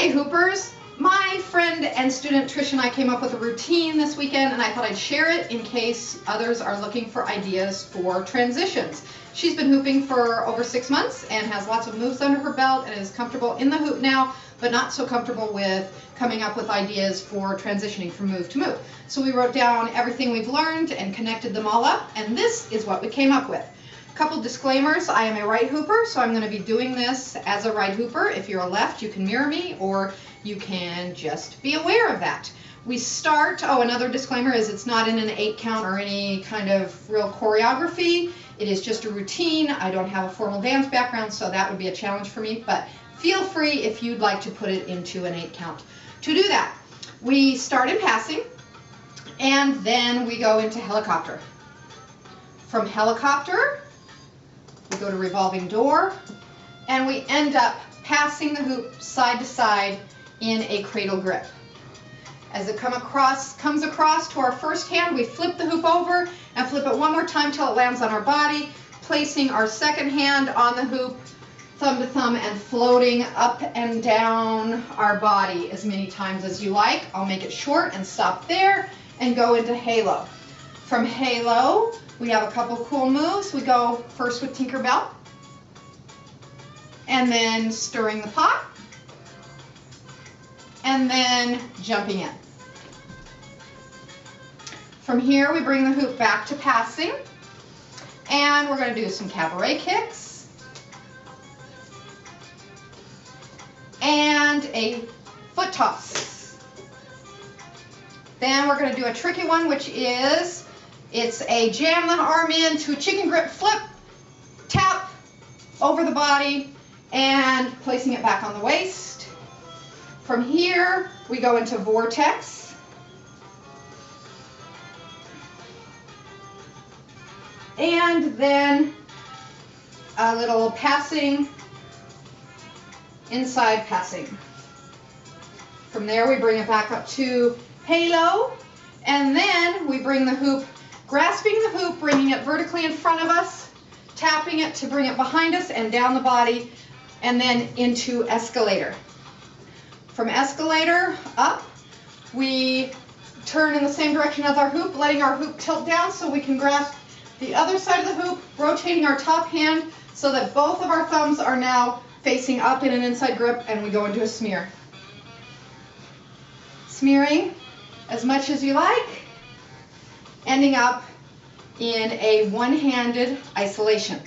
Hey Hoopers, my friend and student Trish and I came up with a routine this weekend, and I thought I'd share it in case others are looking for ideas for transitions. She's been hooping for over 6 months and has lots of moves under her belt and is comfortable in the hoop now, but not so comfortable with coming up with ideas for transitioning from move to move. So we wrote down everything we've learned and connected them all up, and this is what we came up with. Couple disclaimers: I am a right hooper, so I'm going to be doing this as a right hooper. If you're a left, you can mirror me, or you can just be aware of that. We start, another disclaimer is it's not in an 8 count or any kind of real choreography. It is just a routine. I don't have a formal dance background, so that would be a challenge for me, but feel free if you'd like to put it into an 8 count. To do that, we start in passing, and then we go into helicopter. From helicopter, we go to revolving door, and we end up passing the hoop side to side in a cradle grip. As it comes across to our first hand, we flip the hoop over and flip it one more time till it lands on our body, placing our second hand on the hoop, thumb to thumb, and floating up and down our body as many times as you like. I'll make it short and stop there and go into halo. From halo, we have a couple cool moves. We go first with Tinkerbell, and then stirring the pot, and then jumping in. From here, we bring the hoop back to passing, and we're going to do some cabaret kicks and a foot toss. Then we're going to do a tricky one, which is it's a jam the arm into a chicken grip flip, tap over the body, and placing it back on the waist. From here, we go into Vortex. And then a little passing, inside passing. From there, we bring it back up to halo, and then we bring the hoop, grasping the hoop, bringing it vertically in front of us, tapping it to bring it behind us and down the body, and then into escalator. From escalator up, we turn in the same direction as our hoop, letting our hoop tilt down so we can grasp the other side of the hoop, rotating our top hand so that both of our thumbs are now facing up in an inside grip, and we go into a smear. Smearing as much as you like, ending up in a one-handed isolation.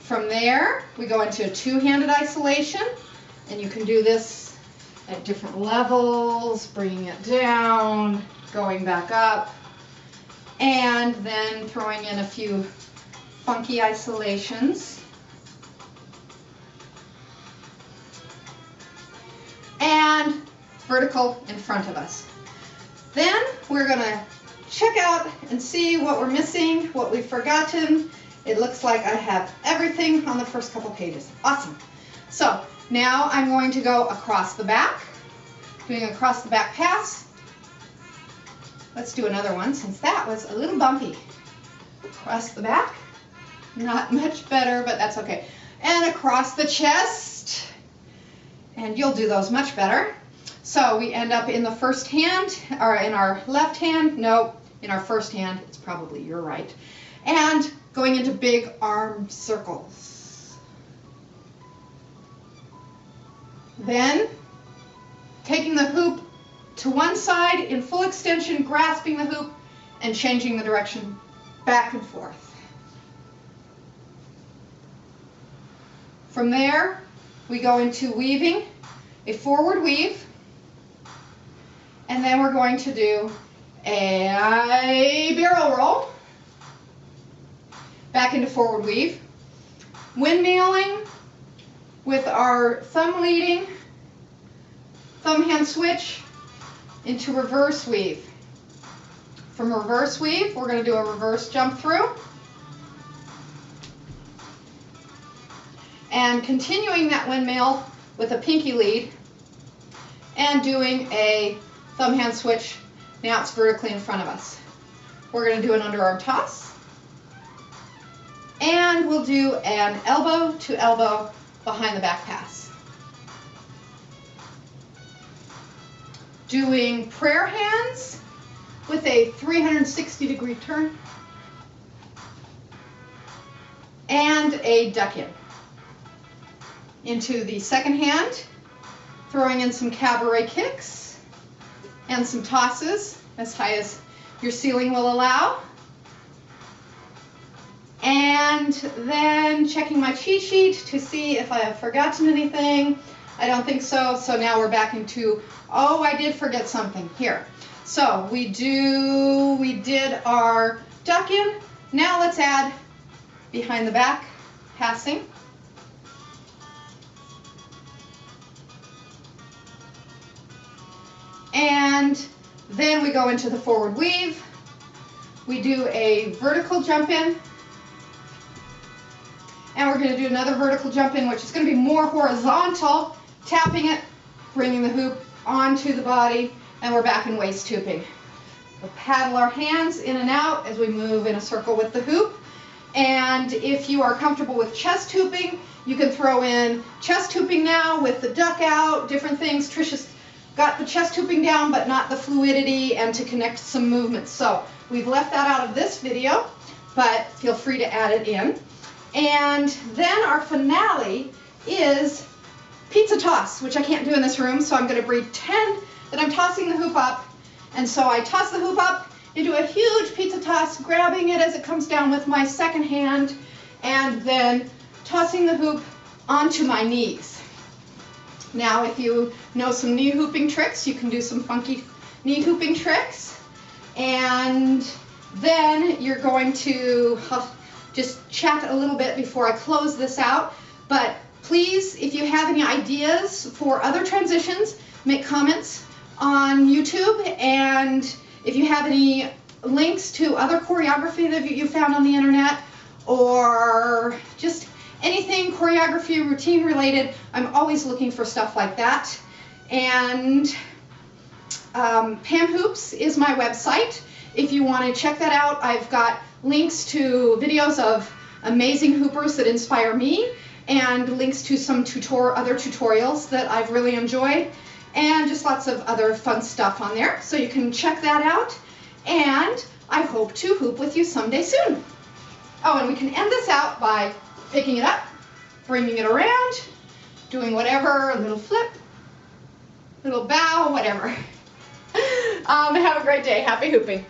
From there, we go into a two-handed isolation, and you can do this at different levels, bringing it down, going back up, and then throwing in a few funky isolations. And vertical in front of us. Then we're going to check out and see what we're missing, what we've forgotten. It looks like I have everything on the first couple pages. Awesome. So now I'm going to go across the back, doing a across the back pass. Let's do another one since that was a little bumpy. Across the back, not much better, but that's okay. And across the chest, and you'll do those much better. So we end up in the first hand, or in our left hand, no, in our first hand, it's probably your right, and going into big arm circles. Then taking the hoop to one side in full extension, grasping the hoop, and changing the direction back and forth. From there, we go into weaving, a forward weave, and then we're going to do a barrel roll, back into forward weave, windmilling with our thumb leading, thumb hand switch into reverse weave. From reverse weave, we're going to do a reverse jump through, and continuing that windmill with a pinky lead and doing a thumb hand switch. Now it's vertically in front of us. We're going to do an underarm toss, and we'll do an elbow to elbow behind the back pass. doing prayer hands with a 360-degree turn, and a duck in. Into the second hand, throwing in some cabaret kicks and some tosses as high as your ceiling will allow. And then checking my cheat sheet to see if I have forgotten anything. I don't think so. So now we're back into, oh, I did forget something here. So we did our duck in. Now let's add behind the back passing. And then we go into the forward weave. We do a vertical jump in. And we're going to do another vertical jump in, which is going to be more horizontal, tapping it, bringing the hoop onto the body, and we're back in waist hooping. We'll paddle our hands in and out as we move in a circle with the hoop. And if you are comfortable with chest hooping, you can throw in chest hooping now with the duck out, different things. Trisha's got the chest hooping down, but not the fluidity and to connect some movements. So we've left that out of this video, but feel free to add it in. And then our finale is pizza toss, which I can't do in this room, so I'm going to pretend that I'm tossing the hoop up. And so I toss the hoop up into a huge pizza toss, grabbing it as it comes down with my second hand, and then tossing the hoop onto my knees. Now, if you know some knee hooping tricks, you can do some funky knee hooping tricks. And then you're going to just chat a little bit before I close this out. But please, if you have any ideas for other transitions, make comments on YouTube. And if you have any links to other choreography that you found on the internet, or just anything choreography, routine related, I'm always looking for stuff like that. And Pam Hoops is my website. If you want to check that out, I've got links to videos of amazing hoopers that inspire me, and links to some other tutorials that I've really enjoyed, and just lots of other fun stuff on there. So you can check that out, and I hope to hoop with you someday soon. Oh, and we can end this out by picking it up, bringing it around, doing whatever, a little flip, little bow, whatever. Have a great day. Happy hooping.